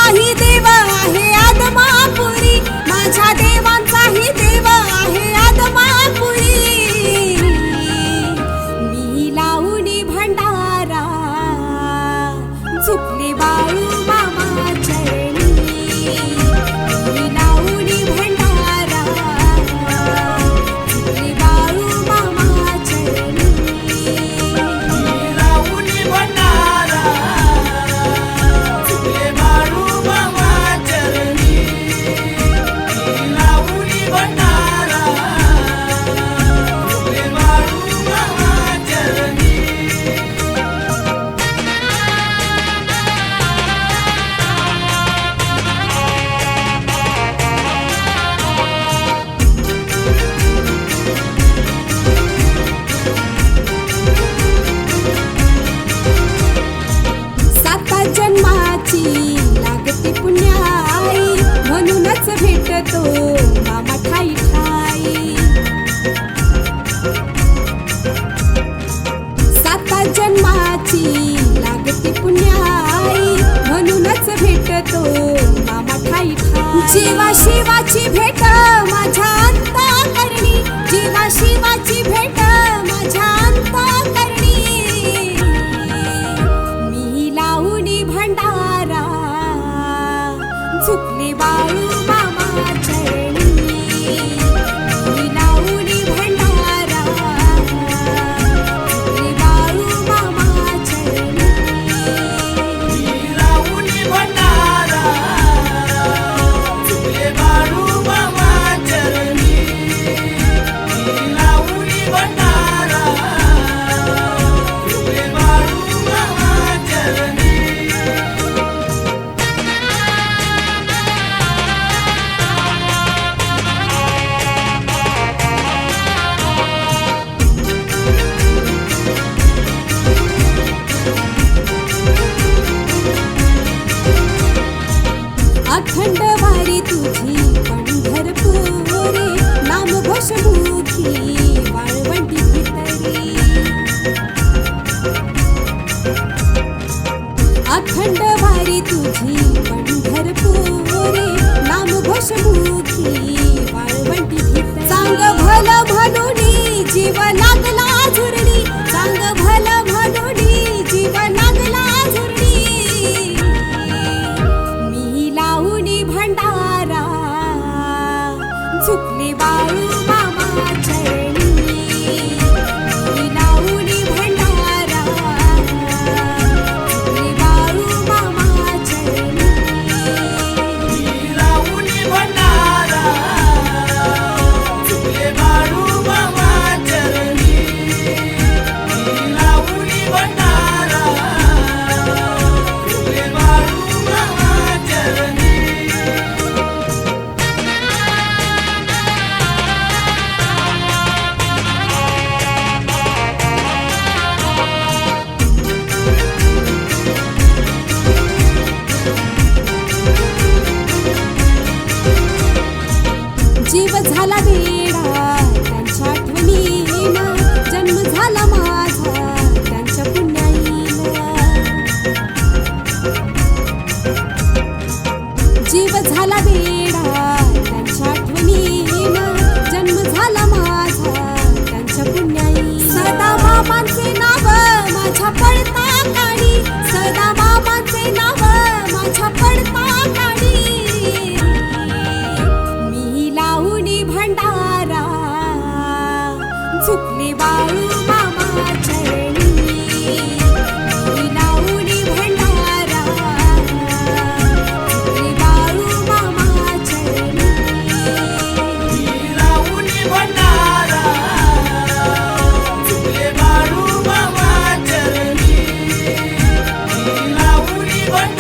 देवांचाही देव आहे आदमापुरी, माझ्या देवांचाही देव आहे आदमापुरी. मी लावणी भंडारा झुकले बाळू मामा चरणी. मी लावणी भंडारा झुकले बाळू मामा चरणी. मी लावणी भंडारा झुकले बाळू मामा चरणी. मी लावणी भंडारा झुकले बाळू मामा चरणी. साता जन्माची लागते पुण्याई, म्हणूनच भेटतो मामा ठाई ठाई. साता जन्माची लागते पुण्याई, म्हणूनच भेटतो मामा ठाई ठाई. जीवा शिवाची भेट माझ्या अंतःकरणी, जीवा शिवाची भेट माझ्या अंतःकरणी. मी लावणी भंडारा झुकले बाळू मामा चरणी. मी लावणी भंडारा झुकले बाळू मामा चरणी. मी लावणी भंडारा झुकले बाळू मामा चरणी. मी लावणी भंडारा झुकले बाळू मामा चरणी. अखंड वारी तुझी पंढरपुरे, नाम घोषमुखी वाळवंटी भितरी. अखंड वारी तुझी पंढरपुरे, नाम घोषमुखी वाळवंटी भितरी. चांग भल म्हणूनी जीव लागला झुरणी, चांग भल म्हणूनी जीव लागला झुरणी. मी लावणी भंडारा झुकले बाळू मामा चरणी. मी लावणी भंडारा झुकले बाळू मामा चरणी. मी लावणी भंडारा झुकले बाळू मामा चरणी. मी लावणी भंडारा झुकले बाळू मामा चरणी. जीव झाला वेडा त्यांच्या आठवणीनं, जन्म झाला माझा त्यांच्या पुण्याईनं. जीव झाला वेडा त्यांच्या आठवणीनं, जन्म झाला माझा त्यांच्या पुण्याईनं. सदा मामांचे नाव माझ्या पडता काळी, सदा मामांचे नाव माझ्या पडता काळी. मी लावणी भंडारा झुकले बाळू मामा चरणी. मी लावणी भंडारा झुकले बाळू मामा चरणी. मी लावणी भंडारा झुकले बाळू मामा चरणी. मी लावणी भंडारा